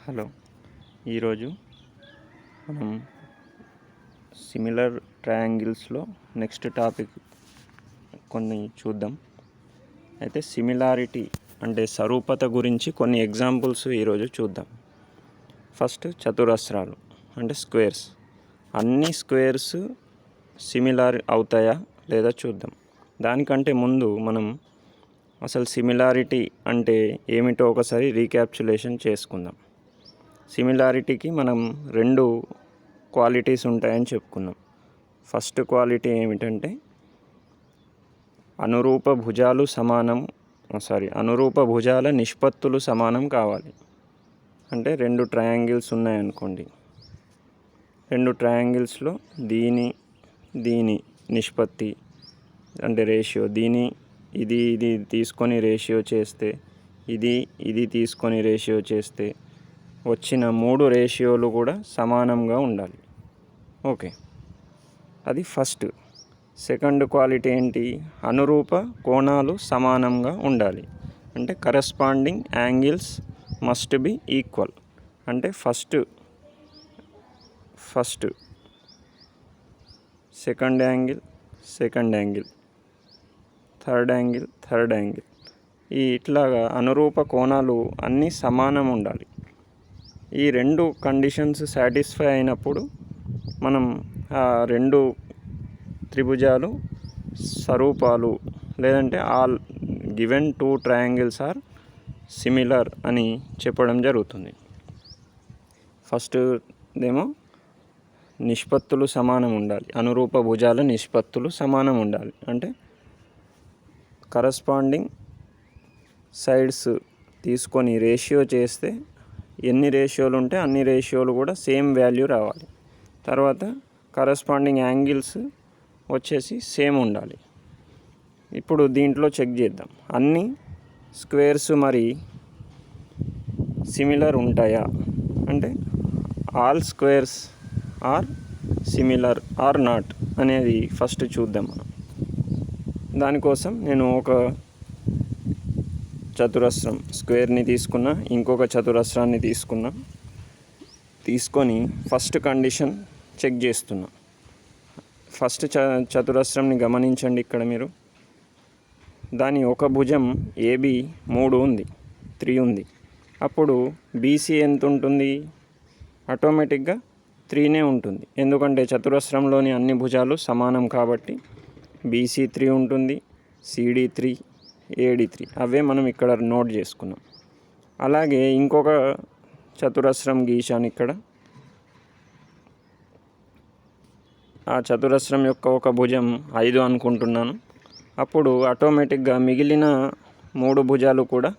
Hello, ఈరోజు మనం similar ట్రయాంగిల్స్లో next topic కొన్ని చూద్దాం. అయితే సిమిలారిటీ అంటే సరూపత గురించి కొన్ని ఎగ్జాంపుల్స్ ఈరోజు చూద్దాం. ఫస్ట్ చతురస్రాలు అంటే స్క్వేర్స్. అన్ని స్క్వేర్స్ సిమిలార్ అవుతాయా లేదా చూద్దాం. దానికంటే ముందు మనం అసలు సిమిలారిటీ అంటే ఏమిటో ఒకసారి రీక్యాప్చులేషన్ చేసుకుందాం. సిమిలారిటీకి మనం రెండు క్వాలిటీస్ ఉంటాయని చెప్పుకున్నాం. ఫస్ట్ క్వాలిటీ ఏమిటంటే అనురూప భుజాల నిష్పత్తులు సమానం కావాలి. అంటే రెండు ట్రయాంగిల్స్ ఉన్నాయనుకోండి, రెండు ట్రయాంగిల్స్లో దీని నిష్పత్తి అంటే రేషియో, ఇది తీసుకొని రేషియో చేస్తే, ఇది తీసుకొని రేషియో చేస్తే వచ్చిన మూడు రేషియోలు కూడా సమానంగా ఉండాలి. ఓకే, అది ఫస్ట్. సెకండ్ క్వాలిటీ ఏంటి? అనురూప కోణాలు సమానంగా ఉండాలి. అంటే corresponding angles must be equal. అంటే first second angle, third angle ఇట్లాగా అనురూప కోణాలు అన్నీ సమానం ఉండాలి. ఈ రెండు కండిషన్స్ సాటిస్ఫై అయినప్పుడు మనం ఆ రెండు త్రిభుజాలు సరూపాలు, లేదంటే all given two triangles are similar అని చెప్పడం జరుగుతుంది. ఫస్ట్ ఏమో నిష్పత్తులు సమానం ఉండాలి, అనురూప భుజాల నిష్పత్తులు సమానం ఉండాలి. అంటే కరస్పాండింగ్ సైడ్స్ తీసుకొని రేషియో చేస్తే ఎన్ని రేషియోలు ఉంటే అన్ని రేషియోలు కూడా సేమ్ వాల్యూ రావాలి. తర్వాత కరస్పాండింగ్ యాంగిల్స్ వచ్చేసి సేమ్ ఉండాలి. ఇప్పుడు దీంట్లో చెక్ చేద్దాం, అన్ని స్క్వేర్స్ మరి సిమిలర్ ఉంటాయా అంటే all squares are similar or not అనేది ఫస్ట్ చూద్దాం మనం. దానికోసం నేను ఒక చతురస్రం స్క్వేర్ని తీసుకున్నా, ఇంకొక చతురస్రాన్ని తీసుకొని ఫస్ట్ కండిషన్ చెక్ చేస్తున్నా. ఫస్ట్ చతురస్రంని గమనించండి. ఇక్కడ మీరు దాని ఒక భుజం ఏబి 3 ఉంది, 3 ఉంది. అప్పుడు బీసీ ఎంత ఉంటుంది? ఆటోమేటిక్గా 3నే ఉంటుంది. ఎందుకంటే చతురస్రంలోని అన్ని భుజాలు సమానం కాబట్టి బీసీ 3 ఉంటుంది, సిడి 3, ఏడి 3. అవే మనం ఇక్కడ నోట్ చేసుకున్నాం. అలాగే ఇంకొక చతురస్రం గీశాను ఇక్కడ. ఆ చతురస్రం యొక్క ఒక భుజం 5 అనుకుంటున్నాను. అప్పుడు ఆటోమేటిక్గా మిగిలిన 3 భుజాలు కూడా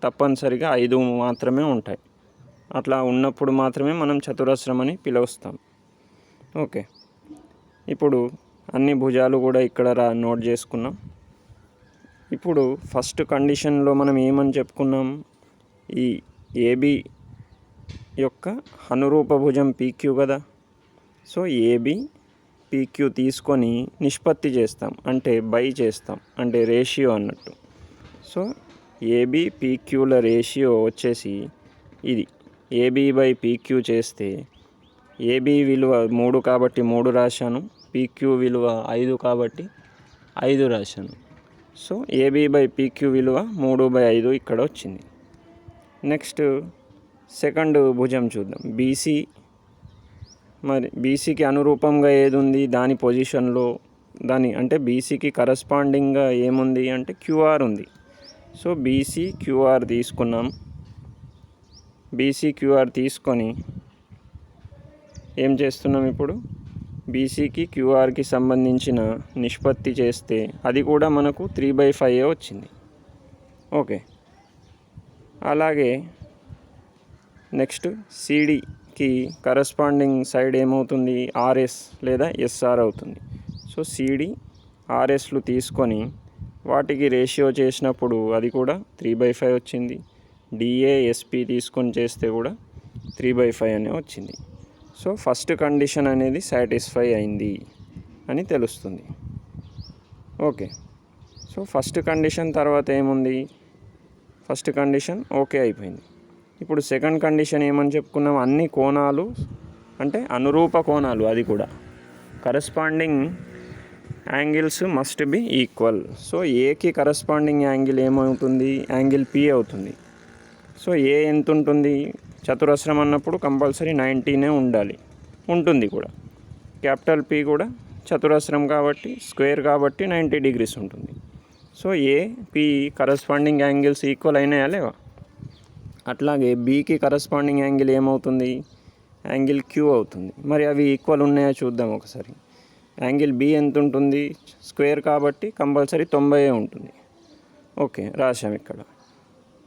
తప్పనిసరిగా 5 మాత్రమే ఉంటాయి. అట్లా ఉన్నప్పుడు మాత్రమే మనం చతురస్రం అని పిలుస్తాం. ఓకే, ఇప్పుడు అన్ని భుజాలు కూడా ఇక్కడ నోట్ చేసుకున్నాం. ఇప్పుడు ఫస్ట్ కండిషన్లో మనం ఏమని చెప్పుకున్నాం? ఈ ఏబి యొక్క అనురూప భుజం పీక్యూ కదా. సో ఏబి పీక్యూ తీసుకొని నిష్పత్తి చేస్తాం, అంటే బై చేస్తాం, అంటే రేషియో అన్నట్టు. సో ఏబి పీక్యూల రేషియో వచ్చేసి ఇది. ఏబి బై పీక్యూ చేస్తే ఏబి విలువ 3 కాబట్టి 3 రాశాను, పీక్యూ విలువ 5 కాబట్టి 5 రాశాను. సో ఏబి బై పీక్యూ విలువ 3/5 ఇక్కడ వచ్చింది. నెక్స్ట్ సెకండ్ భుజం చూద్దాం, బీసీ. మరి బీసీకి అనురూపంగా ఏది ఉంది? దాని పొజిషన్లో అంటే బీసీకి కరస్పాండింగ్గా ఏముంది అంటే క్యూఆర్ ఉంది. సో బీసీ క్యూఆర్ తీసుకున్నాం. బీసీ క్యూఆర్ తీసుకొని ఏం చేస్తున్నాం? ఇప్పుడు బీసీకి క్యూఆర్కి సంబంధించిన నిష్పత్తి చేస్తే అది కూడా మనకు 3/5 వచ్చింది. ఓకే, అలాగే నెక్స్ట్ సిడికి కరస్పాండింగ్ సైడ్ ఏమవుతుంది? ఆర్ఎస్ లేదా ఎస్ఆర్ అవుతుంది. సో సిడి ఆర్ఎస్లు తీసుకొని వాటికి రేషియో చేసినప్పుడు అది కూడా 3/5 వచ్చింది. డిఏఎస్పి తీసుకొని చేస్తే కూడా 3/5 అనే వచ్చింది. సో ఫస్ట్ కండిషన్ అనేది సాటిస్ఫై అయింది అని తెలుస్తుంది. ఓకే, సో ఫస్ట్ కండిషన్ తర్వాత ఏముంది? ఫస్ట్ కండిషన్ ఓకే అయిపోయింది. ఇప్పుడు సెకండ్ కండిషన్ ఏమని చెప్పుకున్నాం, అన్ని కోణాలు అంటే అనురూప కోణాలు, అది కూడా corresponding angles must be equal. So ఏకి కరస్పాండింగ్ యాంగిల్ ఏమవుతుంది, యాంగిల్ పి అవుతుంది. సో ఏ ఎంత ఉంటుంది, చతురస్రం అన్నప్పుడు కంపల్సరీ 90 ఉండాలి, ఉంటుంది కూడా. క్యాపిటల్ పి కూడా చతురస్రం కాబట్టి, స్క్వేర్ కాబట్టి 90 degrees ఉంటుంది. So A P corresponding angles equal అయినాయా లేవా? అట్లాగే బీకి కరస్పాండింగ్ యాంగిల్ ఏమవుతుంది, యాంగిల్ క్యూ అవుతుంది. మరి అవి ఈక్వల్ ఉన్నాయా చూద్దాం ఒకసారి. యాంగిల్ బి ఎంత ఉంటుంది, స్క్వేర్ కాబట్టి కంపల్సరీ 90 ఉంటుంది. ఓకే, రాశాం ఇక్కడ.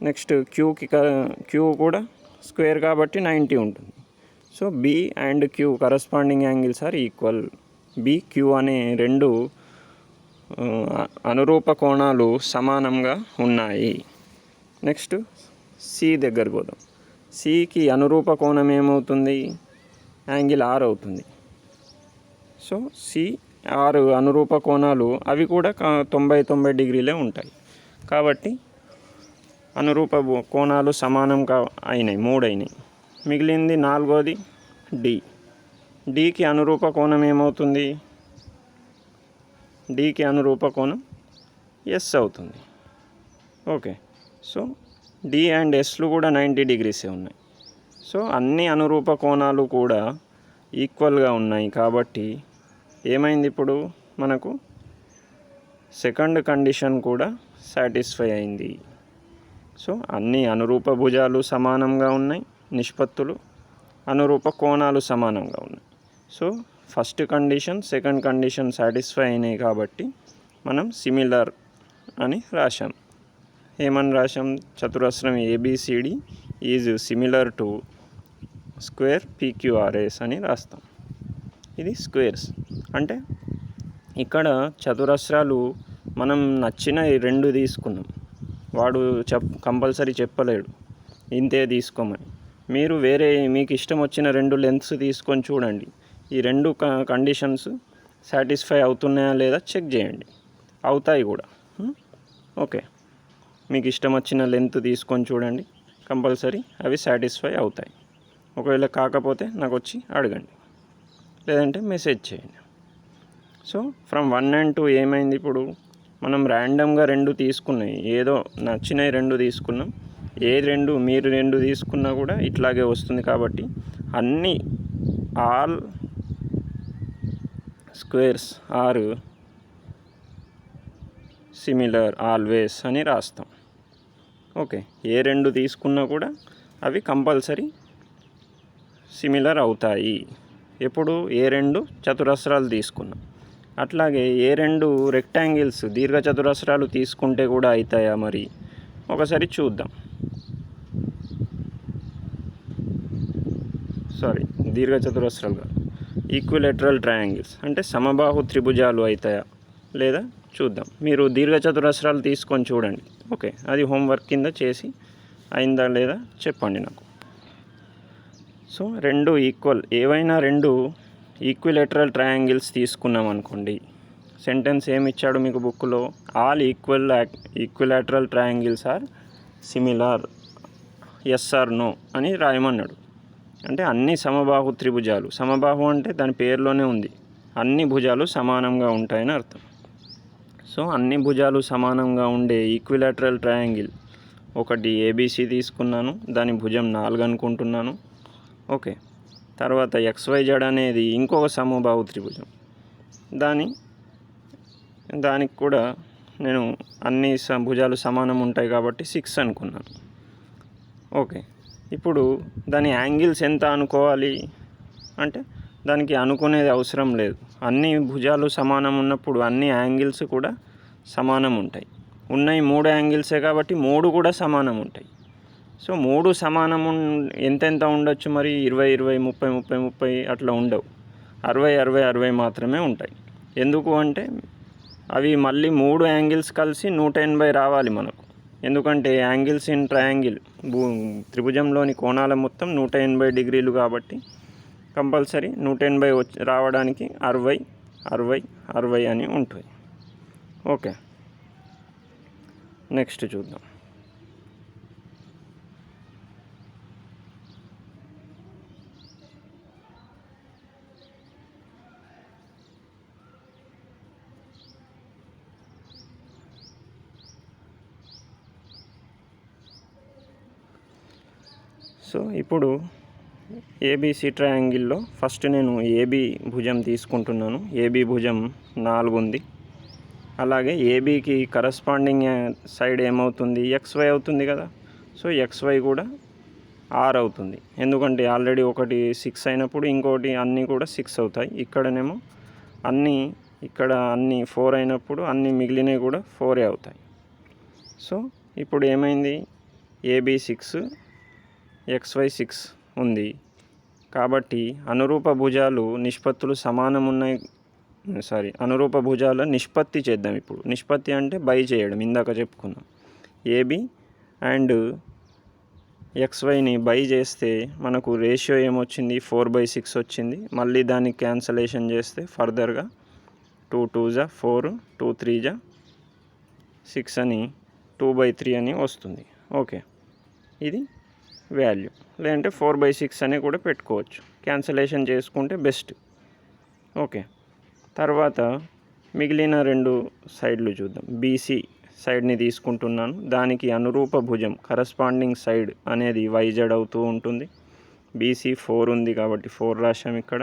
నెక్స్ట్ క్యూ కూడా స్క్వేర్ కాబట్టి 90 ఉంటుంది. So B and Q corresponding angles are equal. B Q అనే రెండు అనురూప కోణాలు సమానంగా ఉన్నాయి. నెక్స్ట్ సి దగ్గర పోదాం. సికి అనురూప కోణం ఏమవుతుంది, యాంగిల్ ఆర్ అవుతుంది. సో సి ఆర్ అనురూప కోణాలు అవి కూడా 90 degrees ఉంటాయి. కాబట్టి అనురూప కోణాలు సమానం అయినాయి, 3 అయినాయి. మిగిలింది 4వది డి. డికి అనురూప కోణం ఏమవుతుంది, డికి అనురూప కోణం ఎస్ అవుతుంది. ఓకే, సో డి అండ్ ఎస్లు కూడా 90 degrees ఉన్నాయి. సో అన్ని అనురూప కోణాలు కూడా ఈక్వల్గా ఉన్నాయి. కాబట్టి ఏమైంది, ఇప్పుడు మనకు సెకండ్ కండిషన్ కూడా సాటిస్ఫై అయింది. సో అన్ని అనురూప భుజాలు సమానంగా ఉన్నాయి, నిష్పత్తులు అనురూప కోణాలు సమానంగా ఉన్నాయి. So first condition second condition satisfy అయినాయి కాబట్టి మనం సిమిలర్ అని రాశాం. ఏమని రాశాం, చతురస్రం ABCD is similar to square PQRS అని రాస్తాం. ఇది స్క్వేర్స్ అంటే ఇక్కడ చతురస్రాలు మనం నచ్చిన 2 తీసుకున్నాం. వాడు కంపల్సరీ చెప్పలేడు ఇంతే తీసుకోమని. మీరు వేరే మీకు ఇష్టం వచ్చిన 2 లెంత్స్ తీసుకొని చూడండి. ఈ 2 కండిషన్స్ సాటిస్ఫై అవుతున్నాయా లేదా చెక్ చేయండి, అవుతాయి కూడా. ఓకే, మీకు ఇష్టం వచ్చిన లెంత్ తీసుకొని చూడండి, కంపల్సరీ అవి సాటిస్ఫై అవుతాయి. ఒకవేళ కాకపోతే నాకు వచ్చి అడగండి, లేదంటే మెసేజ్ చేయండి. సో ఫ్రమ్ 1 and 2 ఏమైంది, ఇప్పుడు మనం ర్యాండమ్గా 2 తీసుకున్నాయి, ఏదో నచ్చినవి 2 తీసుకున్నాం. మీరు 2 తీసుకున్నా కూడా ఇట్లాగే వస్తుంది. కాబట్టి అన్ని all squares are similar always అని రాస్తాం. ఓకే, ఏ 2 తీసుకున్నా కూడా అవి కంపల్సరీ సిమిలర్ అవుతాయి. ఎప్పుడు ఏ 2 చతురస్రాలు తీసుకున్నాం. అట్లాగే ఏ 2 రెక్టాంగిల్స్ దీర్ఘచతురస్రాలు తీసుకుంటే కూడా అవుతాయా మరి ఒకసారి చూద్దాం. దీర్ఘచతురస్రాలు కాదు, ఈక్విలేటరల్ ట్రయాంగిల్స్ అంటే సమబాహు త్రిభుజాలు అవుతాయా లేదా చూద్దాం. మీరు దీర్ఘచతురస్రాలు తీసుకొని చూడండి. ఓకే, అది హోంవర్క్ కింద చేసి అయిందా లేదా చెప్పండి నాకు. సో 2 ఈక్వల్, ఏవైనా 2 ఈక్విలేటరల్ ట్రయాంగిల్స్ తీసుకున్నాం అనుకోండి. సెంటెన్స్ ఏమి ఇచ్చాడు మీకు బుక్లో, all equilateral triangles are similar, yes or no అని రాయమన్నాడు. అంటే అన్ని సమబాహు త్రిభుజాలు, సమబాహు అంటే దాని పేరులోనే ఉంది, అన్ని భుజాలు సమానంగా ఉంటాయని అర్థం. సో అన్ని భుజాలు సమానంగా ఉండే ఈక్విలేటరల్ ట్రయాంగిల్ ఒకటి ఏబిసి తీసుకున్నాను, దాని భుజం 4 అనుకుంటున్నాను. ఓకే, తర్వాత XYZ అనేది ఇంకొక సమబాహు త్రిభుజం, దానికి కూడా నేను అన్ని భుజాలు సమానం ఉంటాయి కాబట్టి 6 అనుకున్నాను. ఓకే, ఇప్పుడు దాని యాంగిల్స్ ఎంత అనుకోవాలి అంటే దానికి అనుకునేది అవసరం లేదు. అన్ని భుజాలు సమానం ఉన్నప్పుడు అన్ని యాంగిల్స్ కూడా సమానం ఉంటాయి. ఉన్నాయి 3 యాంగిల్సే కాబట్టి 3 కూడా సమానం ఉంటాయి. సో 3 సమానం ఎంతెంత ఉండొచ్చు మరి, 20 20 30 30 30 అట్లా ఉండవు, 60 60 60 మాత్రమే ఉంటాయి. ఎందుకు అంటే అవి మళ్ళీ 3 యాంగిల్స్ కలిసి 180 రావాలి మనకు. ఎందుకంటే యాంగిల్స్ ఇన్ ట్రయాంగిల్ త్రిభుజంలోని కోణాల మొత్తం 180 degrees కాబట్టి కంపల్సరీ 180 రావడానికి 60 60 60 అని ఉంటుంది. ఓకే, నెక్స్ట్ చూద్దాం. సో ఇప్పుడు ఏబిసి ట్రయాంగిల్లో ఫస్ట్ నేను ఏబి భుజం తీసుకుంటున్నాను. ఏబి భుజం 4 ఉంది. అలాగే ఏబికి కరస్పాండింగ్ సైడ్ ఏమవుతుంది, XY అవుతుంది కదా. సో XY కూడా 6 అవుతుంది. ఎందుకంటే ఆల్రెడీ ఒకటి 6 అయినప్పుడు ఇంకోటి అన్నీ కూడా 6 అవుతాయి. ఇక్కడనేమో ఇక్కడ అన్నీ 4 అయినప్పుడు అన్నీ మిగిలినవి కూడా 4 అవుతాయి. సో ఇప్పుడు ఏమైంది, ఏబి 6, XY 6 ఉంది. కాబట్టి అనురూప భుజాలు నిష్పత్తులు సమానం ఉన్నాయి. అనురూప భుజాల నిష్పత్తి చేద్దాం. ఇప్పుడు నిష్పత్తి అంటే బై చేయడం, ఇందాక చెప్పుకున్నాం. ఏబి అండ్ XYని బై చేస్తే మనకు రేషియో ఏమొచ్చింది, 4/6 వచ్చింది. మళ్ళీ దాన్ని క్యాన్సలేషన్ చేస్తే ఫర్దర్గా 2 2s 4, 2 3s 6 అని 2/3 అని వస్తుంది. ఓకే, ఇది వాల్యూ. లేదంటే 4/6 అని కూడా పెట్టుకోవచ్చు. క్యాన్సలేషన్ చేసుకుంటే బెస్ట్. ఓకే, తర్వాత మిగిలిన 2 సైడ్లు చూద్దాం. బీసీ సైడ్ని తీసుకుంటున్నాను. దానికి అనురూప భుజం కరస్పాండింగ్ సైడ్ అనేది YZ అవుతూ ఉంటుంది. బీసీ 4 ఉంది కాబట్టి 4 రాశాం. ఇక్కడ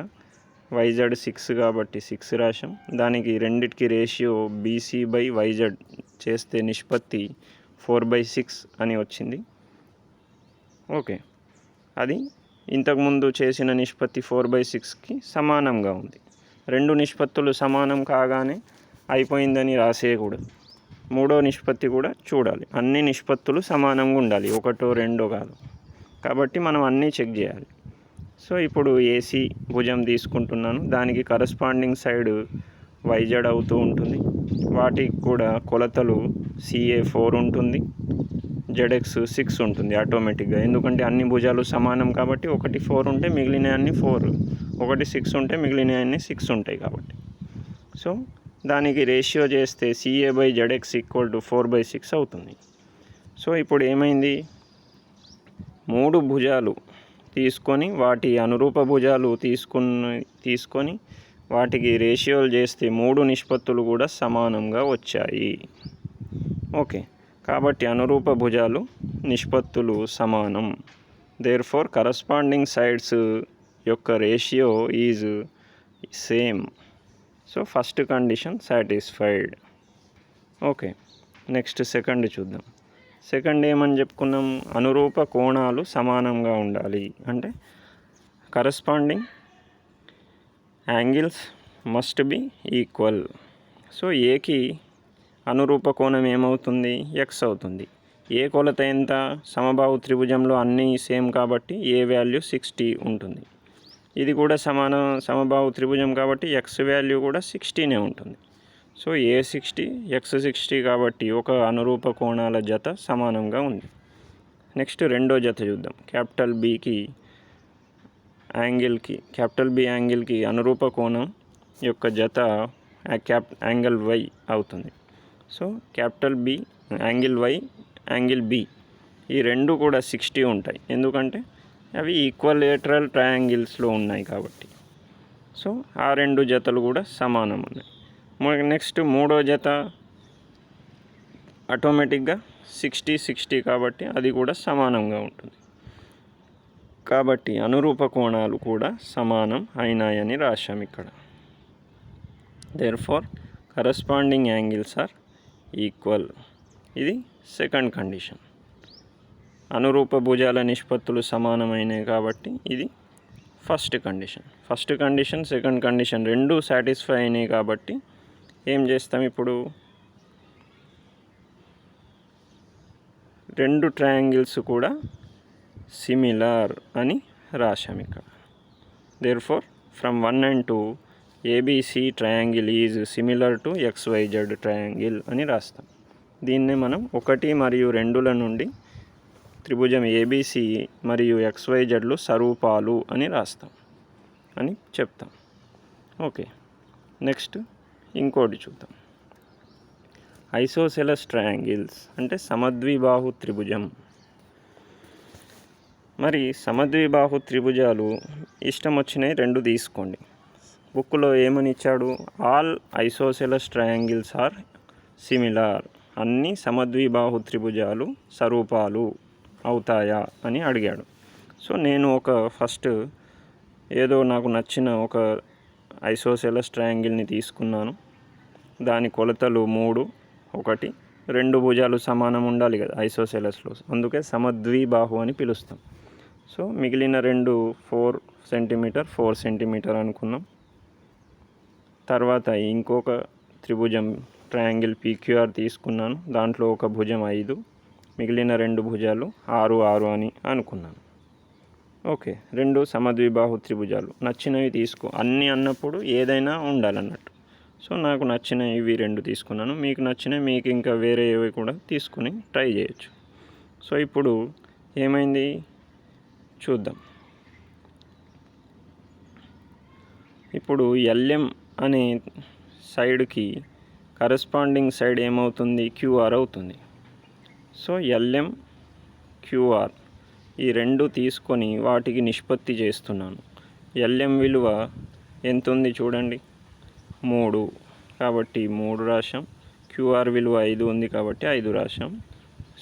YZ 6 కాబట్టి 6 రాశాం. దానికి రెండిటికి రేషియో BC/YZ చేస్తే నిష్పత్తి 4/6 అని వచ్చింది. ఓకే, అది ఇంతకుముందు చేసిన నిష్పత్తి 4/6కి సమానంగా ఉంది. 2 నిష్పత్తులు సమానం కాగానే అయిపోయిందని రాసేయకూడదు. 3వ నిష్పత్తి కూడా చూడాలి. అన్ని నిష్పత్తులు సమానంగా ఉండాలి, 1 2 కాదు. కాబట్టి మనం అన్నీ చెక్ చేయాలి. సో ఇప్పుడు ఏసీ భుజం తీసుకుంటున్నాను. దానికి కరస్పాండింగ్ సైడ్ YZ అవుతూ ఉంటుంది. వాటికి కూడా కొలతలు CA 4 ఉంటుంది, ZX 6 ఉంటుంది ఆటోమేటిక్గా. ఎందుకంటే అన్ని భుజాలు సమానం కాబట్టి ఒకటి 4 ఉంటే మిగిలిన అన్ని 4, ఒకటి 6 ఉంటే మిగిలిన అన్ని 6 ఉంటాయి కాబట్టి. సో దానికి రేషియో చేస్తే CA/ZX = 4/6 అవుతుంది. సో ఇప్పుడు ఏమైంది, 3 భుజాలు తీసుకొని వాటి అనురూప భుజాలు తీసుకొని వాటికి రేషియోలు చేస్తే 3 నిష్పత్తులు కూడా సమానంగా వచ్చాయి. ఓకే, కాబట్టి అనురూప భుజాలు నిష్పత్తులు సమానం. దేర్ఫోర్ కరస్పాండింగ్ సైడ్స్ యొక్క ratio is same. So first condition satisfied. Okay, next second చూద్దాం. సెకండ్ ఏమని చెప్పుకున్నాం, అనురూప కోణాలు సమానంగా ఉండాలి. అంటే corresponding angles must be equal. So ఏకి అనురూప కోణం ఏమవుతుంది, X అవుతుంది. ఏ కొలత ఎంత, సమబాహు త్రిభుజంలో అన్నీ సేమ్ కాబట్టి ఏ వాల్యూ 60 ఉంటుంది. ఇది కూడా సమబాహు త్రిభుజం కాబట్టి X వాల్యూ కూడా 60నే ఉంటుంది. సో A 60, X 60 కాబట్టి ఒక అనురూప కోణాల జత సమానంగా ఉంది. నెక్స్ట్ రెండో జత చూద్దాం. క్యాపిటల్ B యాంగిల్కి అనురూప కోణం యొక్క జత యాంగిల్ Y అవుతుంది. So capital B angle Y, angle B ఈ రెండు కూడా 60 ఉంటాయి. ఎందుకంటే అవి ఈక్వలేటరల్ ట్రయాంగిల్స్లో ఉన్నాయి కాబట్టి. సో ఆ 2 జతలు కూడా సమానం ఉన్నాయి. నెక్స్ట్ మూడో జత ఆటోమేటిక్గా 60 కాబట్టి అది కూడా సమానంగా ఉంటుంది. కాబట్టి అనురూప కోణాలు కూడా సమానం అయినాయని రాశాం ఇక్కడ. Therefore corresponding angles are equal. ఇది సెకండ్ కండిషన్. అనురూప భుజాల నిష్పత్తులు సమానమైనవి కాబట్టి ఇది ఫస్ట్ కండిషన్. సెకండ్ కండిషన్ రెండు సాటిస్ఫై అయినాయి కాబట్టి ఏం చేస్తాం, ఇప్పుడు 2 ట్రయాంగిల్స్ కూడా సిమిలర్ అని రాశాం ఇక్కడ. Therefore from 1 and 2 ABC triangle is similar to XYZ triangle అని రాస్తాం. దీన్నే మనం 1 మరియు 2ల నుండి త్రిభుజం ABC మరియు XYZలు సరూపాలు అని రాస్తాం అని చెప్తాం. ఓకే, నెక్స్ట్ ఇంకోటి చూద్దాం. ఐసోసెలస్ ట్రయాంగిల్స్ అంటే సమద్విబాహు త్రిభుజం. మరి సమద్విబాహు త్రిభుజాలు ఇష్టం వచ్చినాయి 2 తీసుకోండి. బుక్లో ఏమని ఇచ్చాడు, all isosceles triangles are similar. అన్ని సమద్విబాహు త్రిభుజాలు సరూపాలు అవుతాయా అని అడిగాడు. సో నేను ఫస్ట్ ఏదో నాకు నచ్చిన ఒక ఐసోసెలస్ ట్రయాంగిల్ని తీసుకున్నాను. దాని కొలతలు 3, 1, 2 భుజాలు సమానం ఉండాలి కదా ఐసోసెలస్లో, అందుకే సమద్విబాహు అని పిలుస్తాం. సో మిగిలిన 2 4 సెంటీమీటర్ 4 సెంటీమీటర్ అనుకున్నాం. తర్వాత ఇంకొక త్రిభుజం ట్రయాంగిల్ PQR తీసుకున్నాను. దాంట్లో ఒక భుజం 5, మిగిలిన 2 భుజాలు 6, 6 అని అనుకున్నాను. ఓకే, 2 సమద్విబాహు త్రిభుజాలు నచ్చినవి తీసుకో. అన్నీ అన్నప్పుడు ఏదైనా ఉండాలన్నట్టు. సో నాకు నచ్చినవి ఇవి 2 తీసుకున్నాను. మీకు నచ్చినవి మీకు ఇంకా వేరే ఏవి కూడా తీసుకుని ట్రై చేయొచ్చు. సో ఇప్పుడు ఏమైంది చూద్దాం. ఇప్పుడు LM అనే సైడ్కి కరస్పాండింగ్ సైడ్ ఏమవుతుంది, QR అవుతుంది. సో LM QR ఈ 2 తీసుకొని వాటికి నిష్పత్తి చేస్తున్నాను. LM విలువ ఎంత ఉంది చూడండి, 3, కాబట్టి 3 రాశాం. QR విలువ 5 ఉంది కాబట్టి 5 రాశాం.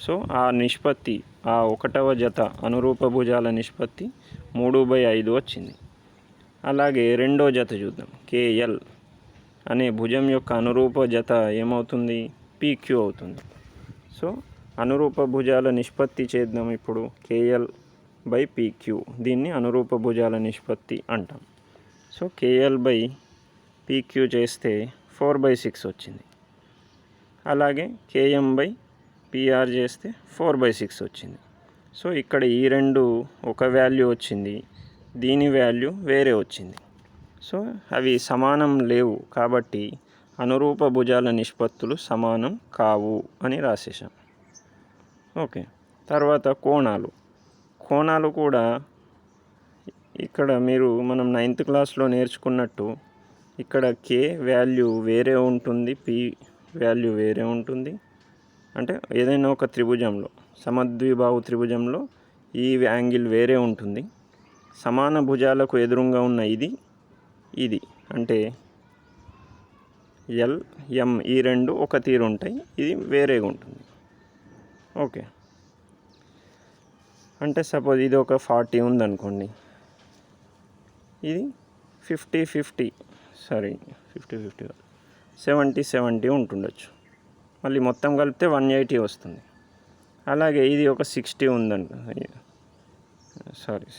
సో ఆ నిష్పత్తి, ఆ 1వ జత అనురూప భుజాల నిష్పత్తి 3/5 వచ్చింది. అలాగే రెండో జత చూద్దాం. KL అనే భుజం యొక్క అనురూప జత ఏమవుతుంది, PQ అవుతుంది. సో అనురూప భుజాల నిష్పత్తి చేద్దాం ఇప్పుడు. KL/PQ, దీన్ని అనురూప భుజాల నిష్పత్తి అంటాం. సో KL/PQ చేస్తే 4/6 వచ్చింది. అలాగే KM/PR చేస్తే 4/6 వచ్చింది. సో ఇక్కడ ఈ 2 ఒక వాల్యూ వచ్చింది, దీని వాల్యూ వేరే వచ్చింది. సో అవి సమానం లేవు కాబట్టి అనురూప భుజాల నిష్పత్తులు సమానం కావు అని రాసేసాం. ఓకే, తర్వాత కోణాలు కూడా ఇక్కడ మనం 9th క్లాస్లో నేర్చుకున్నట్టు ఇక్కడ K వాల్యూ వేరే ఉంటుంది, P వాల్యూ వేరే ఉంటుంది. అంటే ఏదైనా ఒక త్రిభుజంలో, సమద్విబాహు త్రిభుజంలో ఈ యాంగిల్ వేరే ఉంటుంది. సమాన భుజాలకు ఎదురుగా ఉన్న ఇది అంటే LM ఈ 2 ఒక తీరు ఉంటాయి, ఇది వేరేగా ఉంటుంది. ఓకే, అంటే సపోజ్ ఇది ఒక 40 ఉందనుకోండి, ఇది 50 70 ఉంటుండొచ్చు. మళ్ళీ మొత్తం కలిపితే 180 వస్తుంది. అలాగే ఇది ఒక 60 ఉందండి,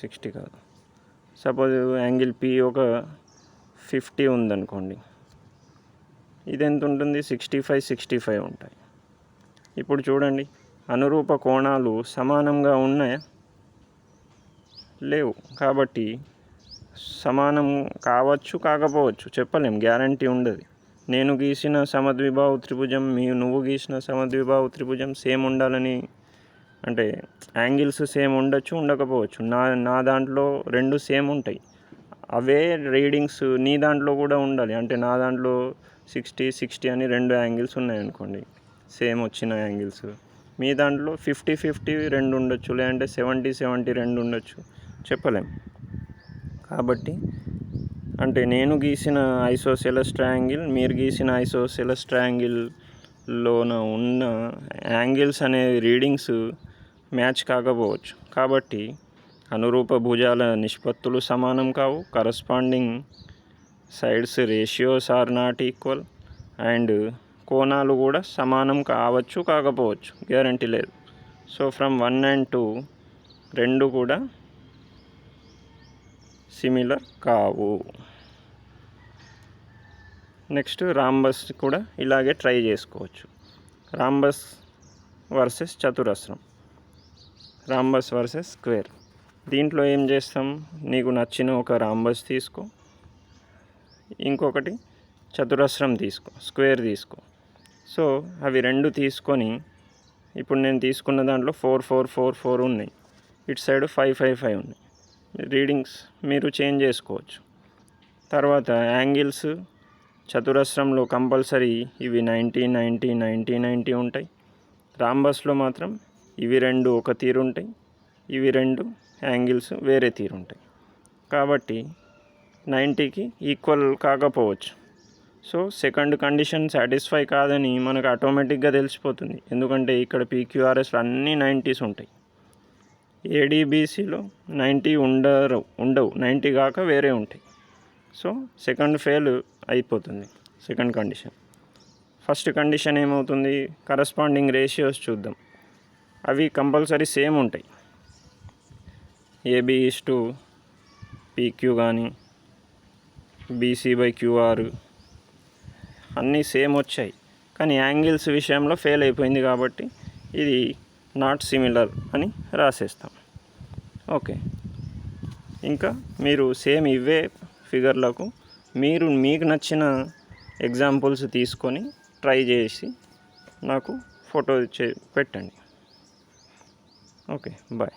60 కాదు, సపోజ్ యాంగిల్ P ఒక 50 ఉందనుకోండి, ఇది ఎంత ఉంటుంది, 65 ఉంటాయి. ఇప్పుడు చూడండి, అనురూప కోణాలు సమానంగా ఉన్నాయా, లేవు. కాబట్టి సమానం కావచ్చు కాకపోవచ్చు, చెప్పలేం, గ్యారంటీ ఉండదు. నేను గీసిన సమద్విబాహు త్రిభుజం నువ్వు గీసిన సమద్విబాహు త్రిభుజం సేమ్ ఉండాలని, అంటే యాంగిల్స్ సేమ్ ఉండొచ్చు, ఉండకపోవచ్చు. నా దాంట్లో 2 సేమ్ ఉంటాయి, అవే రీడింగ్స్ నీ దాంట్లో కూడా ఉండాలి. అంటే నా దాంట్లో 60 అని 2 యాంగిల్స్ ఉన్నాయనుకోండి, సేమ్ వచ్చిన యాంగిల్స్. మీ దాంట్లో 50 2 ఉండొచ్చు, లేదంటే 70 2 ఉండొచ్చు, చెప్పలేం. కాబట్టి అంటే నేను గీసిన ఐసోసెలస్ ట్రయాంగిల్, మీరు గీసిన ఐసోసెలస్ ట్రయాంగిల్లోన ఉన్న యాంగిల్స్ అనే రీడింగ్స్ మ్యాచ్ కాకపోవచ్చు. కాబట్టి అనురూప భుజాల నిష్పత్తులు సమానం కావు, corresponding sides ratios are not equal, and కోణాలు కూడా సమానం కావచ్చు కాకపోవచ్చు, గ్యారంటీ లేదు. సో ఫ్రమ్ 1 and 2 2 కూడా సిమిలర్ కావు. నెక్స్ట్ రాంబస్ కూడా ఇలాగే ట్రై చేసుకోవచ్చు. రాంబస్ వర్సెస్ చతురస్రం, రాంబస్ వర్సెస్ స్క్వేర్. దీంట్లో ఏం చేస్తాం, నీకు నచ్చిన ఒక రాంబస్ తీసుకో, ఇంకొకటి చతురస్రం తీసుకో, స్క్వేర్ తీసుకో. సో అవి 2 తీసుకొని, ఇప్పుడు నేను తీసుకున్న దాంట్లో 4 4 4 4 ఉన్నాయి, ఇటు సైడ్ 5 5 5 ఉన్నాయి. రీడింగ్స్ మీరు చేంజ్ చేసుకోవచ్చు. తర్వాత యాంగిల్స్ చతురస్రంలో కంపల్సరీ ఇవి 90 90 90 90 ఉంటాయి. రాంబస్లో మాత్రం ఇవి 2 ఒక తీరు ఉంటాయి, ఇవి 2 యాంగిల్స్ వేరే తీరు ఉంటాయి. కాబట్టి 90కి ఈక్వల్ కాకపోవచ్చు. సో సెకండ్ కండిషన్ సాటిస్ఫై కాదని మనకు ఆటోమేటిక్గా తెలిసిపోతుంది, ఎందుకంటే ఇక్కడ PQRSలో అన్నీ 90s ఉంటాయి. ఏడీబీసీలో 90 ఉండవు 90 కాక వేరే ఉంటాయి. సో సెకండ్ ఫెయిల్ అయిపోతుంది సెకండ్ కండిషన్. ఫస్ట్ కండిషన్ ఏమవుతుంది, కరస్పాండింగ్ రేషియోస్ చూద్దాం. అవి కంపల్సరీ సేమ్ ఉంటాయి. AB/PQ కానీ BC/QR అన్నీ సేమ్ వచ్చాయి. కానీ యాంగిల్స్ విషయంలో ఫెయిల్ అయిపోయింది కాబట్టి ఇది నాట్ సిమిలర్ అని రాసేస్తాం. ఓకే, ఇంకా మీరు సేమ్ ఇవే ఫిగర్లకు మీకు నచ్చిన ఎగ్జాంపుల్స్ తీసుకొని ట్రై చేసి నాకు ఫోటో పెట్టండి. Okay, bye.